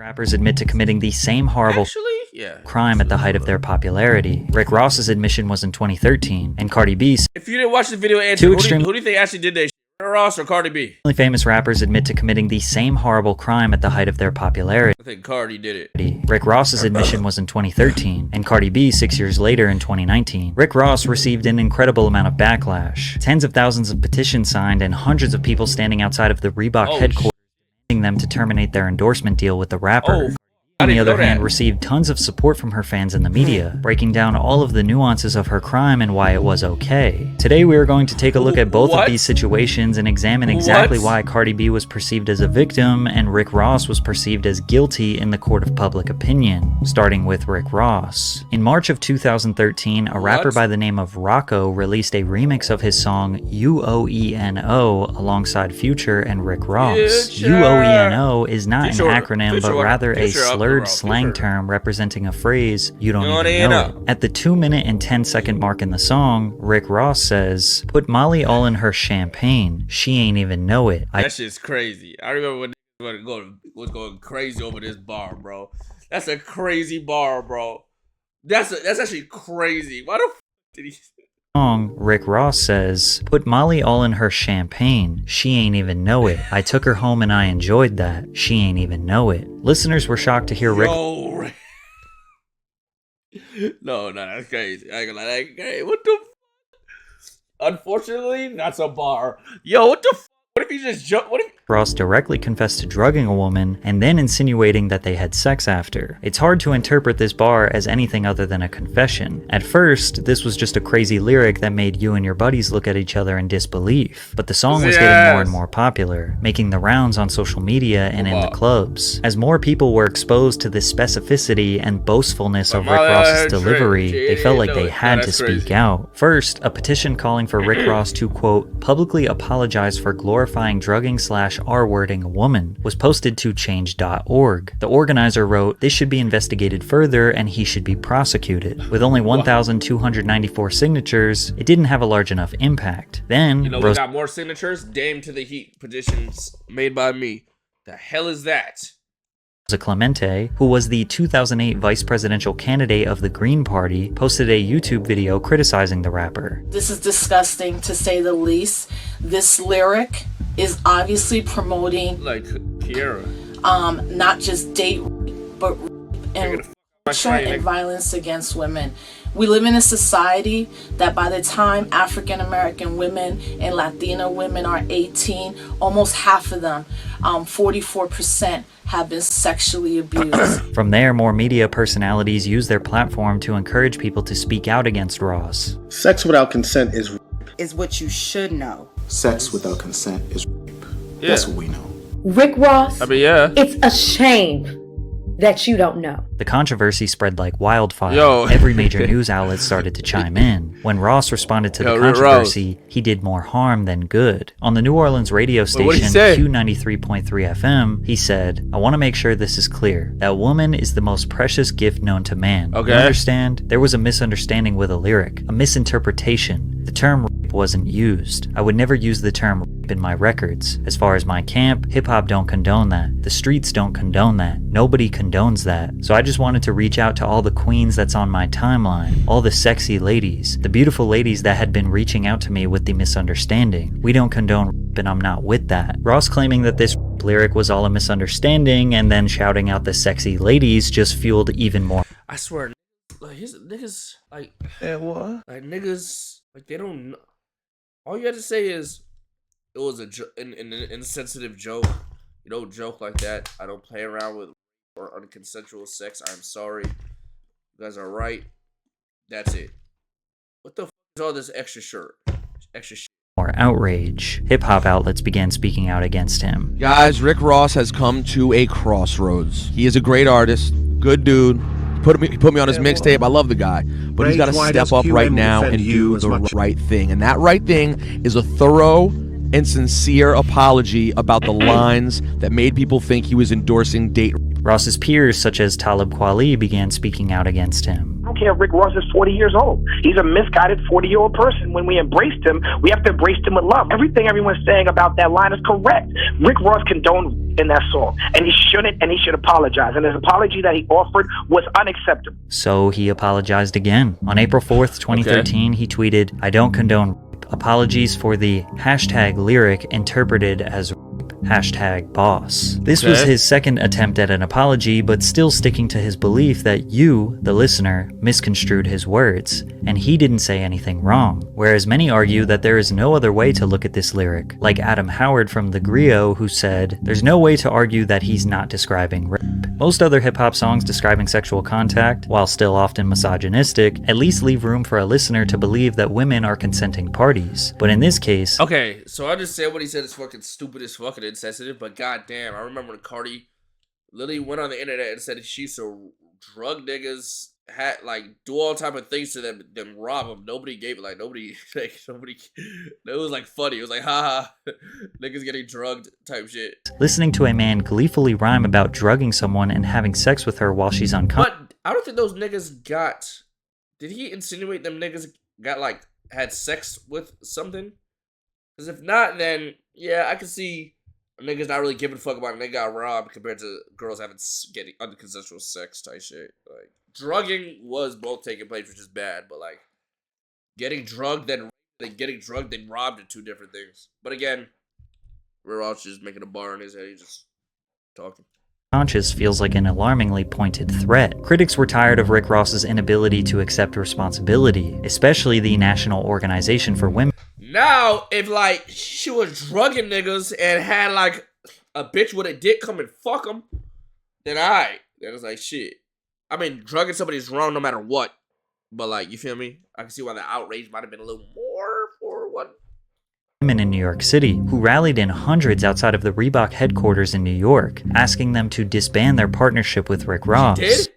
Rappers admit to committing the same horrible crime at the height of their popularity. Rick Ross's admission was in 2013, and Cardi B. If you didn't watch the video, answer, who do you think actually did that shit? Ross or Cardi B? Famous rappers admit to committing the same horrible crime at the height of their popularity. I think Cardi did it. Rick Ross's admission was in 2013, and Cardi B 6 years later in 2019. Rick Ross received an incredible amount of backlash. Tens of thousands of petitions signed and hundreds of people standing outside of the Reebok headquarters asking them to terminate their endorsement deal with the rapper. On the other hand, received tons of support from her fans in the media, breaking down all of the nuances of her crime and why it was okay. Today we are going to take a look at both of these situations and examine exactly why Cardi B was perceived as a victim and Rick Ross was perceived as guilty in the court of public opinion. Starting with Rick Ross. In March of 2013, a rapper by the name of Rocco released a remix of his song UOENO alongside Future and Rick Ross. UOENO is not an acronym but rather a slurred slang term representing a phrase you don't even know. At the 2-minute and 10-second mark in the song, Rick Ross says, "Put Molly all in her champagne, she ain't even know it." That shit's crazy. I remember when was going crazy over this bar, bro. That's a crazy bar, bro. That's actually crazy. Why the f did he? Song, Rick Ross says, "Put Molly all in her champagne, she ain't even know it. I took her home and I enjoyed that, she ain't even know it." Listeners were shocked to hear Rick. No, that's crazy. I ain't gonna lie, that's crazy. What the f? Unfortunately, that's a bar. Yo, what the f? What if he just jumped? What if Ross directly confessed to drugging a woman and then insinuating that they had sex after? It's hard to interpret this bar as anything other than a confession. At first, this was just a crazy lyric that made you and your buddies look at each other in disbelief, but the song was getting more and more popular, making the rounds on social media and in the clubs. As more people were exposed to the specificity and boastfulness of Rick Ross's delivery, they felt like they had to speak out. First, a petition calling for Rick Ross to, quote, publicly apologize for glorifying drugging/R-wording a woman was posted to change.org. The organizer wrote, "This should be investigated further and he should be prosecuted." With only 1,294 signatures, it didn't have a large enough impact. Then, we got more signatures? Dame to the Heat petitions made by me. The hell is that? Clemente, who was the 2008 vice presidential candidate of the Green Party, posted a YouTube video criticizing the rapper. "This is disgusting, to say the least. This lyric is obviously promoting, like Kiara, not just date, but and violence against women. We live in a society that by the time African American women and Latina women are 18, almost half of them, 44%, have been sexually abused." From there, more media personalities use their platform to encourage people to speak out against Ross. Sex without consent is rape. Is what you should know. Sex without consent is rape. That's what we know. Rick Ross, yeah. It's a shame that you don't know. The controversy spread like wildfire. Every major news outlet started to chime in. When Ross responded to the controversy, he did more harm than good. On the New Orleans radio station Q93.3 FM, he said, "I want to make sure this is clear. That woman is the most precious gift known to man. You understand? There was a misunderstanding with a lyric, a misinterpretation. The term rape wasn't used. I would never use the term rape in my records. As far as my camp, hip-hop don't condone that. The streets don't condone that. Nobody condones that. So I just wanted to reach out to all the queens that's on my timeline, all the sexy ladies, the beautiful ladies that had been reaching out to me with the misunderstanding. We don't condone rape and I'm not with that." Ross claiming that this lyric was all a misunderstanding and then shouting out the sexy ladies just fueled even more. I swear, like his niggas, like niggas, like they don't know. All you had to say is it was an insensitive joke. You don't joke like that. I don't play around with or unconsensual sex. I'm sorry. You guys are right. That's it. What the f is all this extra shit? More outrage. Hip-hop outlets began speaking out against him. Guys, Rick Ross has come to a crossroads. He is a great artist, good dude. He put me on his mixtape. I love the guy. But he's got to step up right now and do the right thing. And that right thing is a thorough and sincere apology about the lines that made people think he was endorsing date. Ross's peers, such as Talib Kweli, began speaking out against him. I don't care if Rick Ross is 40 years old. He's a misguided 40-year-old person. When we embraced him, we have to embrace him with love. Everything everyone's saying about that line is correct. Rick Ross condoned in that song, and he shouldn't, and he should apologize. And his apology that he offered was unacceptable. So he apologized again. On April 4th, 2013, he tweeted, "I don't condone rape. Apologies for the hashtag lyric interpreted as hashtag boss." This was his second attempt at an apology, but still sticking to his belief that you, the listener, misconstrued his words, and he didn't say anything wrong. Whereas many argue that there is no other way to look at this lyric, like Adam Howard from The Griot, who said, "There's no way to argue that he's not describing rape." Most other hip-hop songs describing sexual contact, while still often misogynistic, at least leave room for a listener to believe that women are consenting parties. But in this case... Okay, so I understand what he said is fucking stupid as fucking insensitive, but goddamn, I remember when Cardi literally went on the internet and said she used to drug niggas, had like do all type of things to them, then rob them. Nobody gave it, like nobody, it was like funny. It was like, haha, niggas getting drugged type shit. Listening to a man gleefully rhyme about drugging someone and having sex with her while she's unconscious. But I don't think those niggas got. Did he insinuate them niggas got like had sex with something? Because if not, then yeah, I can see niggas not really giving a fuck about it. They got robbed compared to girls getting unconsensual sex type shit. Like drugging was both taking place, which is bad, but like getting drugged then robbed are two different things. But again, Rick Ross just making a bar in his head. He's just talking. Conscious feels like an alarmingly pointed threat. Critics were tired of Rick Ross's inability to accept responsibility, especially the National Organization for Women. Now, if like she was drugging niggas and had like a bitch with a dick come and fuck them, then then it's like shit. I mean, drugging somebody is wrong no matter what, but like you feel me? I can see why the outrage might have been a little more for what. Women in New York City, who rallied in hundreds outside of the Reebok headquarters in New York, asking them to disband their partnership with Rick Ross. She did?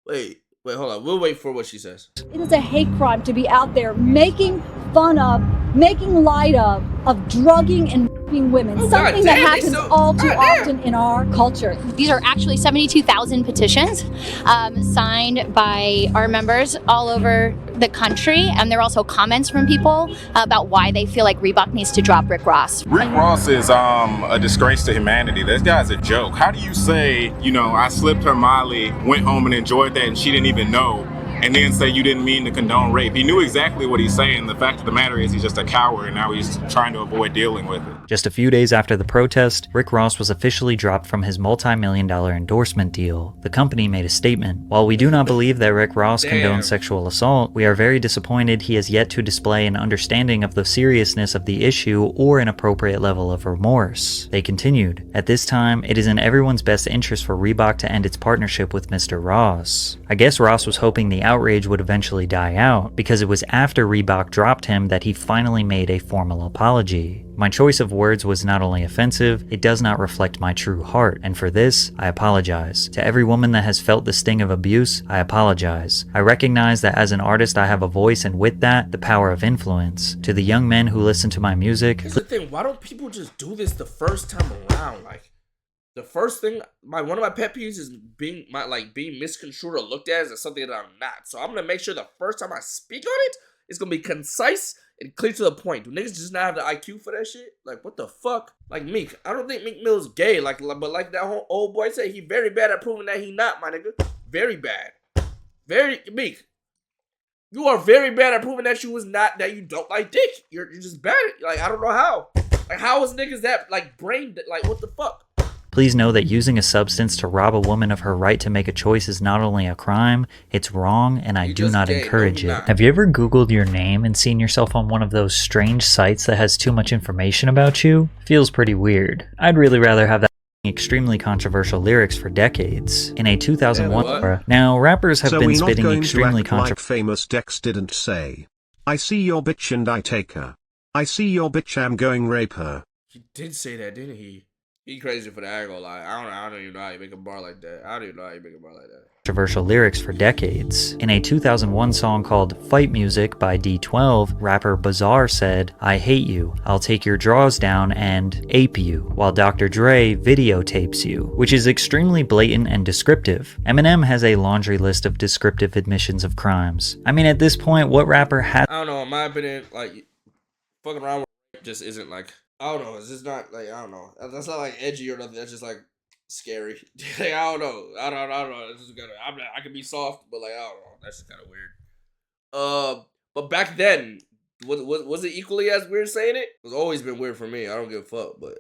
Wait, hold on. We'll wait for what she says. It is a hate crime to be out there making fun of, making light of drugging and raping women. Something that happens all too often in our culture. These are actually 72,000 petitions signed by our members all over the country, and there are also comments from people about why they feel like Reebok needs to drop Rick Ross. Rick Ross is a disgrace to humanity. This guy's a joke. How do you say, I slipped her Molly, went home and enjoyed that, and she didn't even know, and then say you didn't mean to condone rape? He knew exactly what he's saying. The fact of the matter is he's just a coward, and now he's trying to avoid dealing with it. Just a few days after the protest, Rick Ross was officially dropped from his multi-million-dollar endorsement deal. The company made a statement. While we do not believe that Rick Ross condones sexual assault, we are very disappointed he has yet to display an understanding of the seriousness of the issue or an appropriate level of remorse. They continued, "At this time, it is in everyone's best interest for Reebok to end its partnership with Mr. Ross." I guess Ross was hoping the outrage would eventually die out, because it was after Reebok dropped him that he finally made a formal apology. My choice of words was not only offensive, it does not reflect my true heart, and for this, I apologize. To every woman that has felt the sting of abuse, I apologize. I recognize that as an artist I have a voice, and with that, the power of influence. To the young men who listen to my music... Here's the thing, why don't people just do this the first time around? Like, the first thing, one of my pet peeves is being misconstrued or looked at as something that I'm not. So I'm gonna make sure the first time I speak on it, it's gonna be concise and clear to the point. Do niggas just not have the IQ for that shit? Like, what the fuck? Like Meek, I don't think Meek Mill's gay. But like that whole old boy said, he very bad at proving that he not, my nigga. Very bad. Meek. You are very bad at proving that you was not, that you don't like dick. You're just bad at, like, I don't know how. Like, how is niggas that, like, brain, like, what the fuck? Please know that using a substance to rob a woman of her right to make a choice is not only a crime, it's wrong, and I do not encourage it. Have you ever Googled your name and seen yourself on one of those strange sites that has too much information about you? Feels pretty weird. I'd really rather have that extremely controversial lyrics for decades. In a 2001 era, now rappers have been spitting extremely controversial. Like famous Dex didn't say, "I see your bitch and I take her. I see your bitch, I'm going rape her." He did say that, didn't he? He crazy for that. I ain't gonna lie. I don't even know how you make a bar like that. I don't even know how you make a bar like that. Controversial lyrics for decades. In a 2001 song called Fight Music by D12, rapper Bazaar said, "I hate you, I'll take your drawers down and ape you," while Dr. Dre videotapes you, which is extremely blatant and descriptive. Eminem has a laundry list of descriptive admissions of crimes. I mean, at this point, what rapper has— I don't know, in my opinion, like, fucking around with just isn't like, I don't know, it's just not like, I don't know. That's not like edgy or nothing, that's just like scary. Like, I don't know. It's just kinda, I can be soft, but like, I don't know. That's just kind of weird. But back then, was it equally as weird saying it? It's always been weird for me. I don't give a fuck, but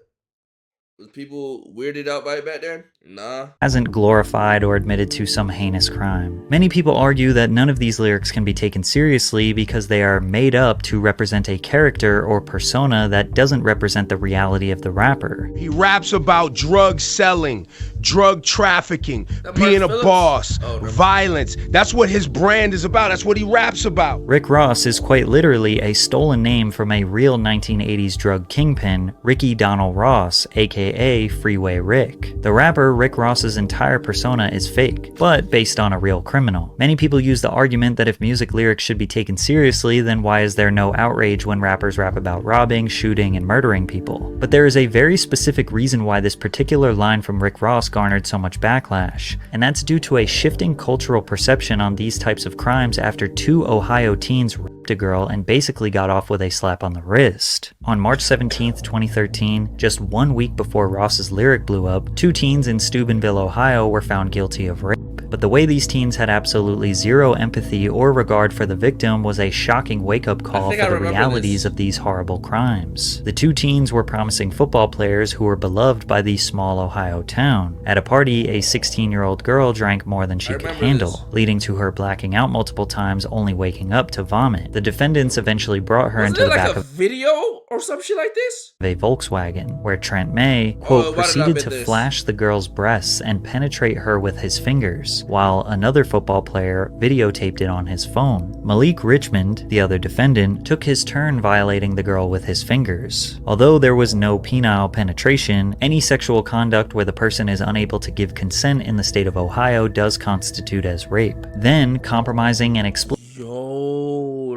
was people weirded out by it back then? Nah. Hasn't glorified or admitted to some heinous crime. Many people argue that none of these lyrics can be taken seriously because they are made up to represent a character or persona that doesn't represent the reality of the rapper. He raps about drug selling, drug trafficking, being a boss, violence. That's what his brand is about. That's what he raps about. Rick Ross is quite literally a stolen name from a real 1980s drug kingpin, Ricky Donald Ross, aka Freeway Rick. The rapper Rick Ross's entire persona is fake, but based on a real criminal. Many people use the argument that if music lyrics should be taken seriously, then why is there no outrage when rappers rap about robbing, shooting, and murdering people? But there is a very specific reason why this particular line from Rick Ross garnered so much backlash, and that's due to a shifting cultural perception on these types of crimes after 2 Ohio teens raped a girl and basically got off with a slap on the wrist. On March 17th, 2013, just 1 week before Ross's lyric blew up, 2 teens in Steubenville, Ohio were found guilty of rape. But the way these teens had absolutely zero empathy or regard for the victim was a shocking wake-up call for the realities of these horrible crimes. The 2 teens were promising football players who were beloved by the small Ohio town. At a party, a 16-year-old girl drank more than she could handle, leading to her blacking out multiple times, only waking up to vomit. The defendants eventually brought her into the back of video or some shit like this? A Volkswagen, where Trent May, quote, proceeded to flash the girl's breasts and penetrate her with his fingers, while another football player videotaped it on his phone. Malik Richmond, the other defendant, took his turn violating the girl with his fingers. Although there was no penile penetration, any sexual conduct where the person is unable to give consent in the state of Ohio does constitute as rape. Then, compromising and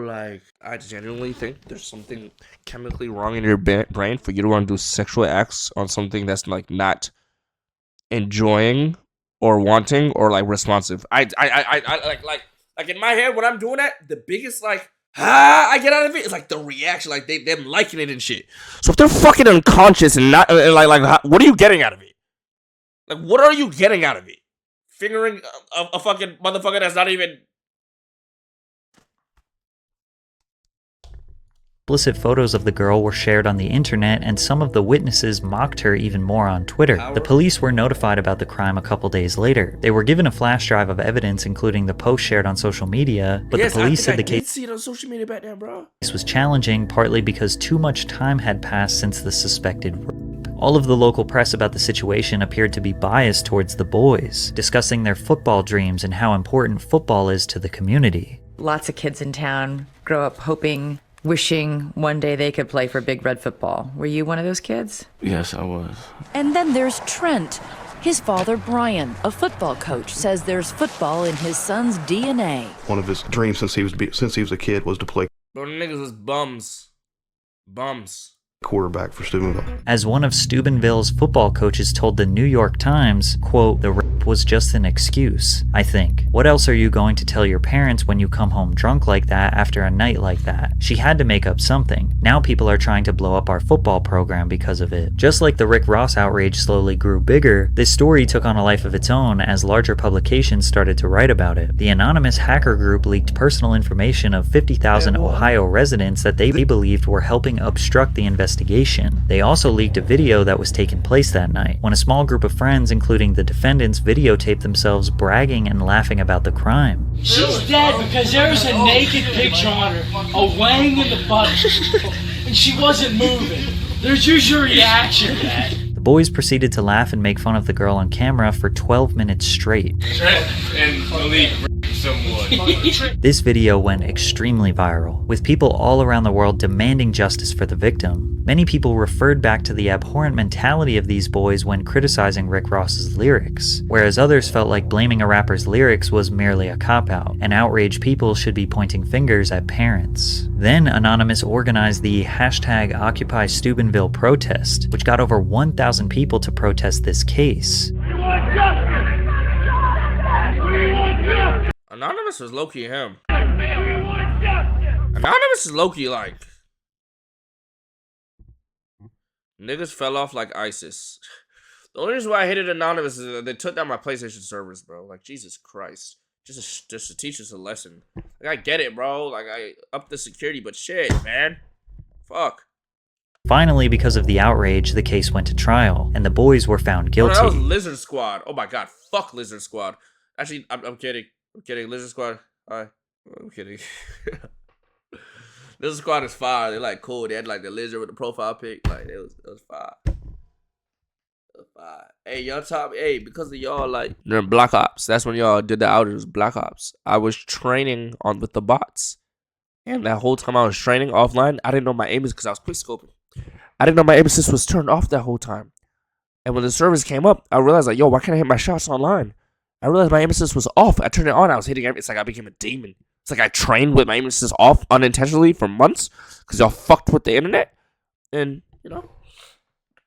like, I genuinely think there's something chemically wrong in your brain for you to want to do sexual acts on something that's like not enjoying or wanting or like responsive. I like in my head when I'm doing that, the biggest like I get out of it is like the reaction, like them liking it and shit. So if they're fucking unconscious and not like what are you getting out of it? Like what are you getting out of it? Fingering a fucking motherfucker that's not even. Explicit photos of the girl were shared on the internet, and some of the witnesses mocked her even more on Twitter. The police were notified about the crime a couple days later. They were given a flash drive of evidence, including the post shared on social media, but the police said the case see it on social media back then, bro. was challenging, partly because too much time had passed since the suspected rape. All of the local press about the situation appeared to be biased towards the boys, discussing their football dreams and how important football is to the community. Lots of kids in town grow up hoping, wishing one day they could play for Big Red football. Were you one of those kids? Yes, I was. And then there's Trent. His father, Brian, a football coach, says there's football in his son's DNA. One of his dreams since he was a kid was to play. Bro, the niggas was bums. Quarterback for Steubenville. As one of Steubenville's football coaches told the New York Times, quote, "The rape was just an excuse, I think. What else are you going to tell your parents when you come home drunk like that after a night like that? She had to make up something. Now people are trying to blow up our football program because of it." Just like the Rick Ross outrage slowly grew bigger, this story took on a life of its own as larger publications started to write about it. The anonymous hacker group leaked personal information of 50,000 Ohio residents that they believed were helping obstruct the investigation. They also leaked a video that was taking place that night, when a small group of friends, including the defendants, videotaped themselves bragging and laughing about the crime. She's dead because there's a naked picture on her, a wang in the butt, and she wasn't moving. There's usually a reaction to that. The boys proceeded to laugh and make fun of the girl on camera for 12 minutes straight. Trent and Malik raped someone. This video went extremely viral, with people all around the world demanding justice for the victim. Many people referred back to the abhorrent mentality of these boys when criticizing Rick Ross's lyrics, whereas others felt like blaming a rapper's lyrics was merely a cop-out, and outraged people should be pointing fingers at parents. Then Anonymous organized the hashtag Occupy Steubenville protest, which got over 1,000 people to protest this case. Anonymous was low-key him. Anonymous is low-key like... Niggas fell off like ISIS. The only reason why I hated Anonymous is that they took down my PlayStation servers, bro. Like, Jesus Christ. Just to teach us a lesson. Like, I get it, bro. Like, I upped the security, but shit, man. Fuck. Finally, because of the outrage, the case went to trial, and the boys were found guilty. Oh, that was Lizard Squad. Oh my god, fuck Lizard Squad. Actually, I'm kidding. I'm kidding. Lizard Squad. I'm kidding. Lizard Squad is fire. They're like cool. They had like the lizard with the profile pic. Like it was fire. It was fire. Hey, y'all hey, because of y'all like during Black Ops. That's when y'all did the outages. Black Ops. I was training with the bots, and that whole time I was training offline, I didn't know my aim is because I was quick scoping. I didn't know my aim assist was turned off that whole time. And when the servers came up, I realized like, yo, why can't I hit my shots online? I realized my aim assist was off. I turned it on. I was hitting everything. It's like I became a demon. It's like I trained with my aim assist off unintentionally for months because y'all fucked with the internet. And, you know.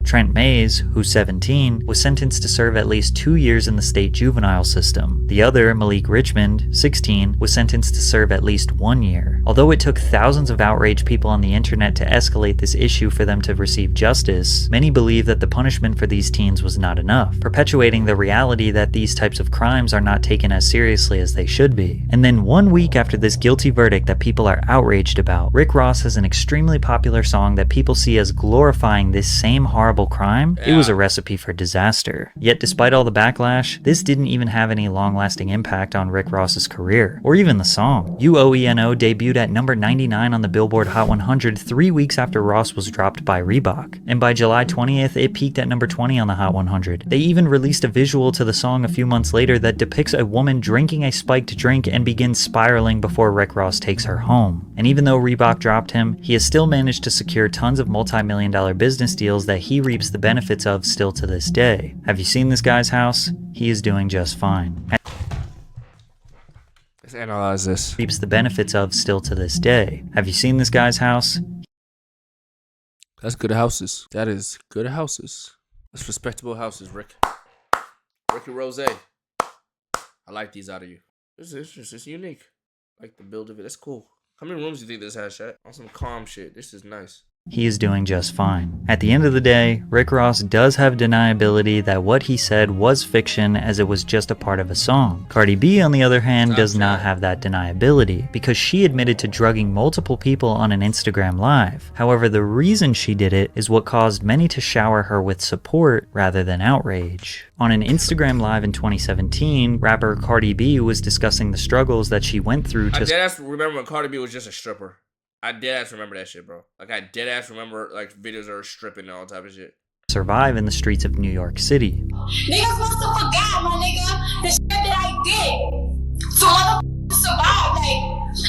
Trent Mays, who's 17, was sentenced to serve at least 2 years in the state juvenile system. The other, Malik Richmond, 16, was sentenced to serve at least 1 year. Although it took thousands of outraged people on the internet to escalate this issue for them to receive justice, many believe that the punishment for these teens was not enough, perpetuating the reality that these types of crimes are not taken as seriously as they should be. And then 1 week after this guilty verdict that people are outraged about, Rick Ross has an extremely popular song that people see as glorifying this same horrible crime. It was a recipe for disaster. Yet despite all the backlash, this didn't even have any long-lasting impact on Rick Ross's career, or even the song. UOENO debuted at number 99 on the Billboard Hot 100 3 weeks after Ross was dropped by Reebok, and by July 20th, it peaked at number 20 on the Hot 100. They even released a visual to the song a few months later that depicts a woman drinking a spiked drink and begins spiraling before Rick Ross takes her home. And even though Reebok dropped him, he has still managed to secure tons of multi-million-dollar business deals that he reaps the benefits of still to this day. Have you seen this guy's house? He is doing just fine. Let's analyze this. Reaps the benefits of still to this day. Have you seen this guy's house? That's good houses. That is good houses. That's respectable houses, Rick. Ricky Rose. I like these out of you. It's unique. I like the build of it. That's cool. How many rooms do you think this has, chat? On some calm shit. This is nice. He is doing just fine. At the end of the day, Rick Ross does have deniability that what he said was fiction as it was just a part of a song. Cardi B, on the other hand, does not have that deniability because she admitted to drugging multiple people on an Instagram live. However, the reason she did it is what caused many to shower her with support rather than outrage. On an Instagram live in 2017, rapper Cardi B was discussing the struggles that she went through to— I remember when Cardi B was just a stripper. I deadass remember that shit, bro. Like, I deadass remember, like, videos of her stripping and all type of shit. Survive in the streets of New York City. Niggas must have forgot, my nigga, the shit that I did to motherfucking survive. Like,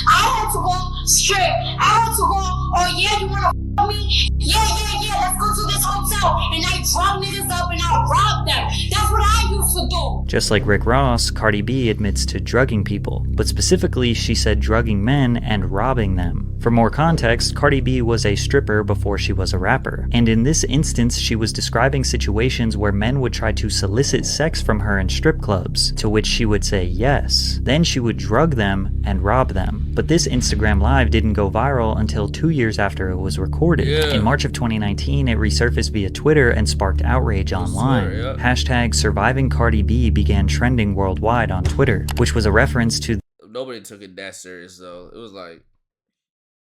I had to go strip. I had to go, oh yeah, you wanna f me? Yeah, let's go to this hotel. And I drop niggas up and I rob them. That's what I used to do. Just like Rick Ross, Cardi B admits to drugging people, but specifically she said drugging men and robbing them. For more context, Cardi B was a stripper before she was a rapper, and in this instance she was describing situations where men would try to solicit sex from her in strip clubs, to which she would say yes. Then she would drug them and rob them. But this Instagram live didn't go viral until 2 years after it was recorded. In March of 2019, it resurfaced via Twitter and sparked outrage online. Hashtag Surviving Cardi B began trending worldwide on Twitter, which was a reference to— Nobody took it that serious though. It was like,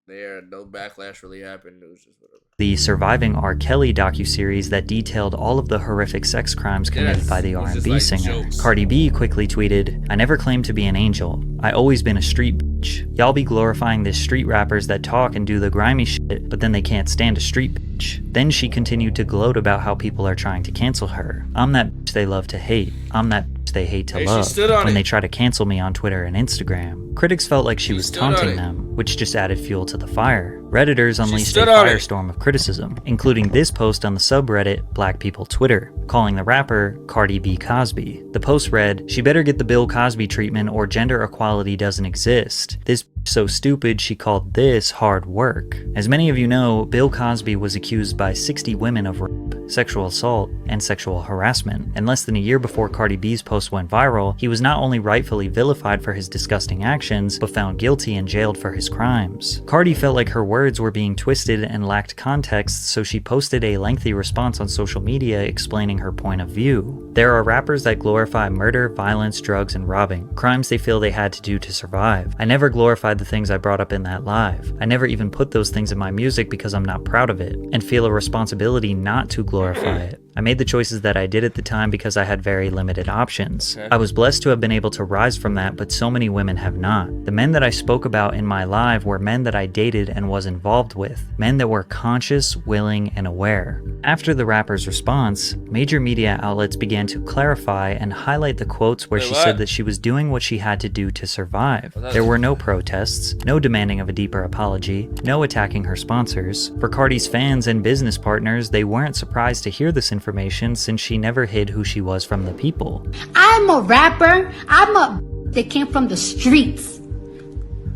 no backlash really happened. It was just whatever. The Surviving R. Kelly docuseries that detailed all of the horrific sex crimes committed by the R&B singer. Cardi B quickly tweeted, "I never claimed to be an angel. I always been a street bitch. Y'all be glorifying this street rappers that talk and do the grimy shit, but then they can't stand a street bitch." Then she continued to gloat about how people are trying to cancel her. "I'm that bitch they love to hate. I'm that bitch which they hate to Hey, she love, stood on when it. they try to cancel me on Twitter and Instagram. Critics felt like she was stood on taunting it. them, which just added fuel to the fire. Redditors unleashed a stood on it. firestorm of criticism, including this post on the subreddit Black People Twitter, calling the rapper Cardi B Cosby. The post read, "She better get the Bill Cosby treatment or gender equality doesn't exist. This so stupid she called this hard work." As many of you know, Bill Cosby was accused by 60 women of rape, sexual assault, and sexual harassment. And less than a year before Cardi B's post went viral, he was not only rightfully vilified for his disgusting actions, but found guilty and jailed for his crimes. Cardi felt like her words were being twisted and lacked context, so she posted a lengthy response on social media explaining her point of view. There are rappers that glorify murder, violence, drugs, and robbing, crimes they feel they had to do to survive. I never glorified the things I brought up in that live. I never even put those things in my music because I'm not proud of it, and feel a responsibility not to glorify it. I made the choices that I did at the time because I had very limited options. I was blessed to have been able to rise from that, but so many women have not. The men that I spoke about in my live were men that I dated and was involved with, men that were conscious, willing, and aware. After the rapper's response, major media outlets began to clarify and highlight the quotes where she said that she was doing what she had to do to survive. There were no protests, no demanding of a deeper apology, no attacking her sponsors. For Cardi's fans and business partners, they weren't surprised to hear this information since she never hid who she was from the people. I'm a rapper. I'm a that came from the streets,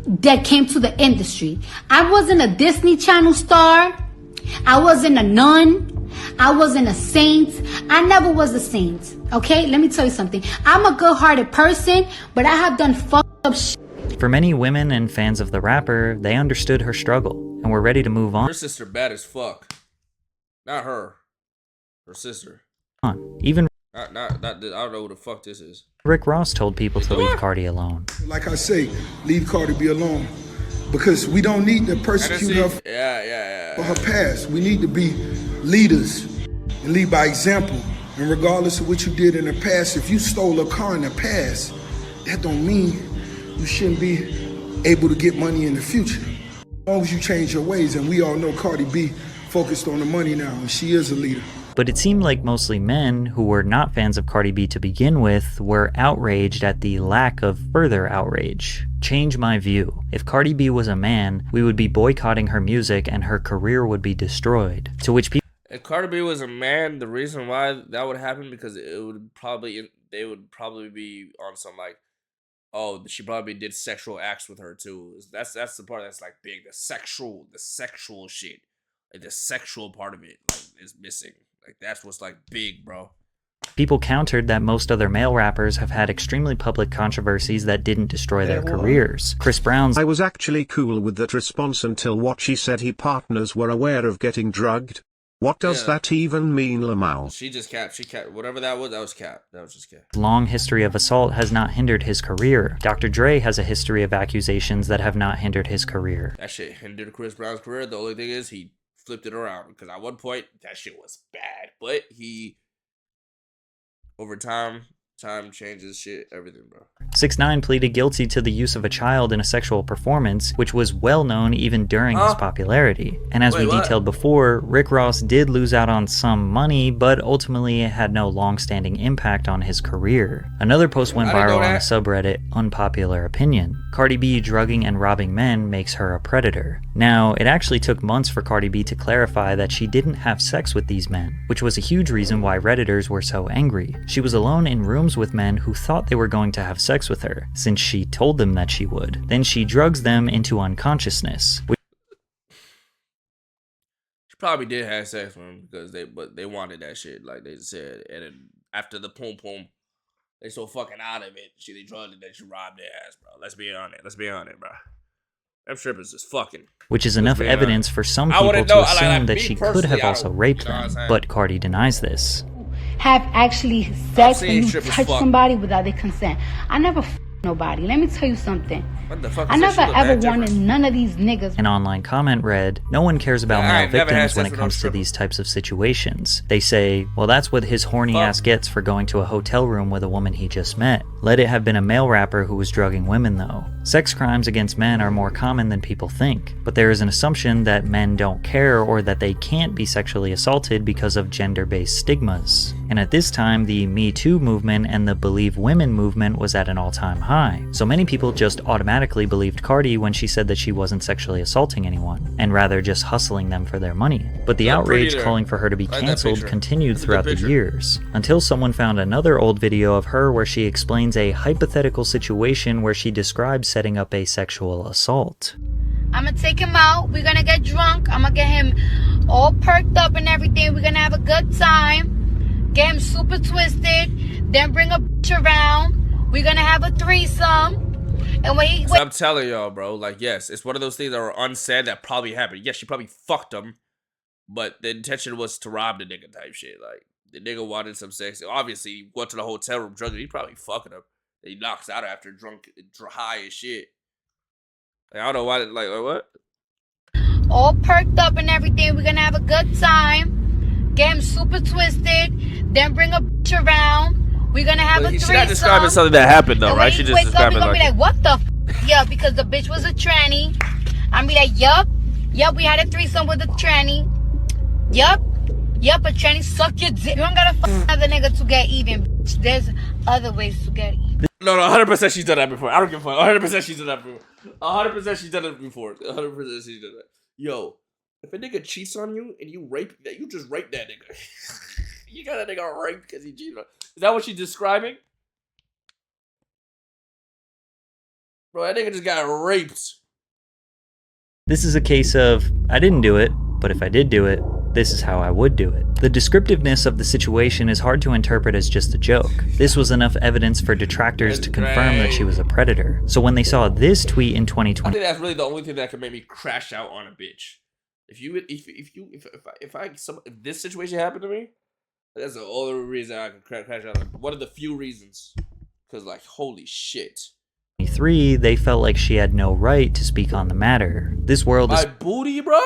that came to the industry. I wasn't a Disney Channel star. I wasn't a nun. I wasn't a saint. I never was a saint. Okay, let me tell you something. I'm a good-hearted person, but I have done fucked up shit. For many women and fans of the rapper, they understood her struggle and were ready to move on. Her sister bad as fuck. Not her. Her sister. Even I don't know who the fuck this is. Rick Ross told people to leave Cardi alone. Like I say, leave Cardi B alone. Because we don't need to persecute her for her past. We need to be leaders and lead by example. And regardless of what you did in the past, if you stole a car in the past, that don't mean you shouldn't be able to get money in the future. As long as you change your ways, and we all know Cardi B focused on the money now, and she is a leader. But it seemed like mostly men who were not fans of Cardi B to begin with were outraged at the lack of further outrage. Change my view. If Cardi B was a man, we would be boycotting her music and her career would be destroyed. To which people... If Cardi B was a man, the reason why that would happen because they would probably be on some like, oh, she probably did sexual acts with her too. That's the part that's like big. The sexual shit, like the sexual part of it, like, is missing. Like that's what's like big, bro. People countered that most other male rappers have had extremely public controversies that didn't destroy their careers. Chris Brown's... I was actually cool with that response until what she said his partners were aware of getting drugged. What does that even mean, Lamau? She capped. Whatever that was cap. That was just cap. long history of assault has not hindered his career. Dr. Dre has a history of accusations that have not hindered his career. That shit hindered Chris Brown's career. The only thing is he flipped it around because at one point that shit was bad, but he over time changes shit, everything, bro. 6ix9ine pleaded guilty to the use of a child in a sexual performance, which was well known even during his popularity. And as we detailed before, Rick Ross did lose out on some money, but ultimately it had no long-standing impact on his career. Another post went viral on the subreddit Unpopular Opinion. Cardi B drugging and robbing men makes her a predator. Now, it actually took months for Cardi B to clarify that she didn't have sex with these men, which was a huge reason why Redditors were so angry. She was alone in rooms with men who thought they were going to have sex with her, since she told them that she would. Then she drugs them into unconsciousness. She probably did have sex with him because they wanted that shit, like they said. And then after the pum pum, they so fucking out of it. They drugged it, that she robbed their ass, bro. Let's be on it, bro. Them strippers is fucking. Which is enough evidence for some people to assume that she could have also raped them, but Cardi denies this. Have actually sex when you touch somebody without their consent. I never nobody. Let me tell you something. I never ever wanted none of these niggas. An online comment read, "No one cares about male victims when it comes to these types of situations. They say, well, that's what his horny ass gets for going to a hotel room with a woman he just met. Let it have been a male rapper who was drugging women though. Sex crimes against men are more common than people think, but there is an assumption that men don't care or that they can't be sexually assaulted because of gender-based stigmas. And at this time, the Me Too movement and the Believe Women movement was at an all-time high. So many people just automatically believed Cardi when she said that she wasn't sexually assaulting anyone, and rather just hustling them for their money. But the outrage calling for her to be cancelled continued throughout the years, until someone found another old video of her where she explains a hypothetical situation where she describes setting up a sexual assault. I'm gonna take him out. We're gonna get drunk. I'm gonna get him all perked up and everything. We're gonna have a good time. Get him super twisted. Then bring a bitch around. We're gonna have a threesome. And when he... So I'm telling y'all, bro. Like, yes, it's one of those things that are unsaid that probably happened. Yes, she probably fucked him. But the intention was to rob the nigga type shit. Like, the nigga wanted some sex. Obviously, he went to the hotel room drunk. He probably fucking him. He knocks out after drunk, high as shit. Like, I don't know why. Like what? All perked up and everything. We're gonna have a good time. Get him super twisted. Then bring a bitch around. We're gonna have a threesome. She's not describing something that happened though, right? She just describing like... be like, what the f? Yeah, because the bitch was a tranny. I'm be like, yup, we had a threesome with a tranny. Yup, a tranny suck your dick. You don't gotta fuck another nigga to get even, bitch. There's other ways to get even. No, 100% she's done that before. I don't give a fuck. 100% she's done that before. 100% she's done it before. 100% she's done that. Yo, if a nigga cheats on you and you rape that, you just rape that nigga. You got that nigga raped because he cheated on. Is that what she's describing? Bro, that nigga just got raped. This is a case of, I didn't do it, but if I did do it, this is how I would do it. The descriptiveness of the situation is hard to interpret as just a joke. This was enough evidence for detractors to confirm that she was a predator. So when they saw this tweet in 2020, I think that's really the only thing that could make me crash out on a bitch. If this situation happened to me, that's the only reason I could crash out. One of the few reasons, because like holy shit. 2023, they felt like she had no right to speak on the matter. This world is booty, bruh.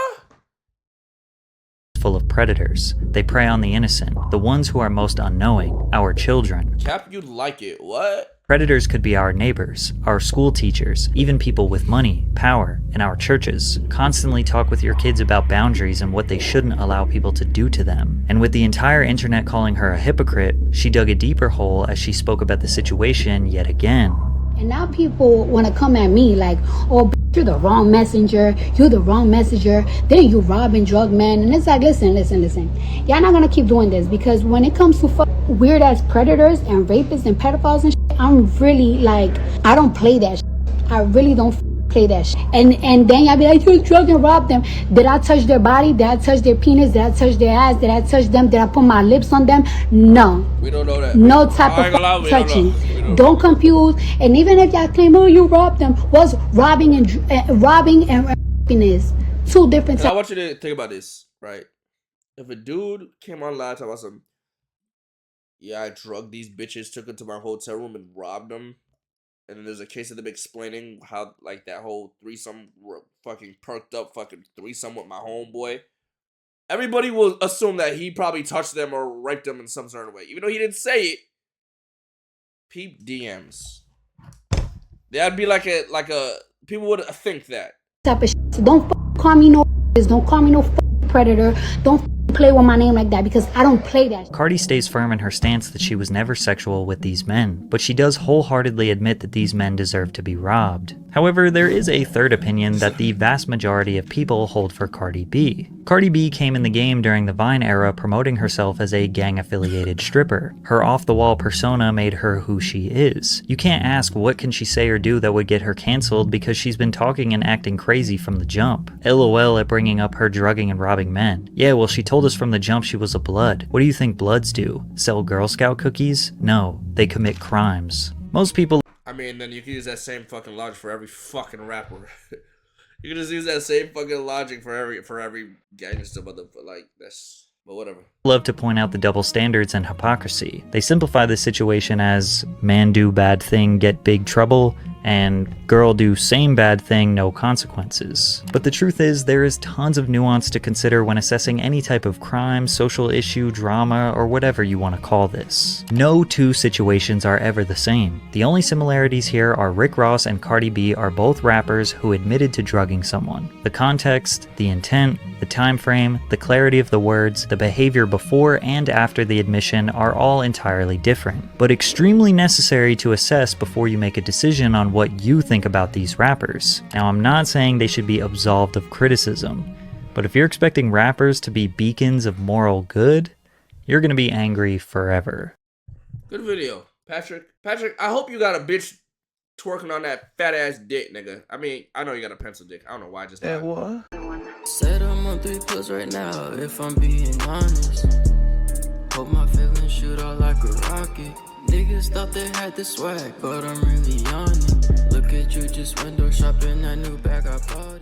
Full of predators. They prey on the innocent, the ones who are most unknowing, our children. Cap, you'd like it. What? Predators could be our neighbors, our school teachers, even people with money, power, and our churches. Constantly talk with your kids about boundaries and what they shouldn't allow people to do to them. And with the entire internet calling her a hypocrite, she dug a deeper hole as she spoke about the situation yet again. And now people want to come at me like, oh, you're the wrong messenger. You're the wrong messenger. Then you rob and drug men. And it's like, listen. Y'all not going to keep doing this, because when it comes to weird ass predators and rapists and pedophiles and shit, I'm really like, I don't play that shit. I really don't play that shit. And then y'all be like, you drug and rob them. Did I touch their body? Did I touch their penis? Did I touch their ass? Did I touch them? Did I put my lips on them? No. We don't know that. No type of touching. Don't confuse. And even if y'all claim, oh, you robbed them, what's robbing and raping is two different types. I want you to think about this, right? If a dude came online talking about some, yeah, I drugged these bitches, took them to my hotel room and robbed them, and then there's a case of them explaining how, like, that whole threesome, fucking perked up fucking threesome with my homeboy, everybody will assume that he probably touched them or raped them in some certain way, even though he didn't say it. Peep DMs. That'd be like a people would think that. Type of shit. So don't call me no. Don't call me no predator. Don't play with my name like that, because I don't play that. Cardi stays firm in her stance that she was never sexual with these men, but she does wholeheartedly admit that these men deserve to be robbed. However, there is a third opinion that the vast majority of people hold for Cardi B. Cardi B came in the game during the Vine era promoting herself as a gang-affiliated stripper. Her off-the-wall persona made her who she is. You can't ask what can she say or do that would get her cancelled, because she's been talking and acting crazy from the jump. LOL at bringing up her drugging and robbing men. Yeah, well, she told us from the jump she was a blood. What do you think bloods do? Sell Girl Scout cookies? No, they commit crimes. Most people... I mean, then you can use that same fucking logic for every fucking rapper. You can just use that same fucking logic for every gangster, like, that's... But whatever. Love to point out the double standards and hypocrisy. They simplify the situation as man do bad thing, get big trouble, and girl do same bad thing, no consequences. But the truth is, there is tons of nuance to consider when assessing any type of crime, social issue, drama, or whatever you want to call this. No two situations are ever the same. The only similarities here are Rick Ross and Cardi B are both rappers who admitted to drugging someone. The context, the intent, the time frame, the clarity of the words, the behavior before and after the admission are all entirely different, but extremely necessary to assess before you make a decision on what you think about these rappers. Now, I'm not saying they should be absolved of criticism, but if you're expecting rappers to be beacons of moral good, you're gonna be angry forever. Good video, Patrick. Patrick, I hope you got a bitch twerking on that fat ass dick, nigga. I mean, I know you got a pencil dick. I don't know why I just lied. What? Said I'm on 3 pills right now, if I'm being honest. Hope my feelings shoot out like a rocket. Niggas thought they had the swag, but I'm really on it. Look at you just window shopping that new bag I bought.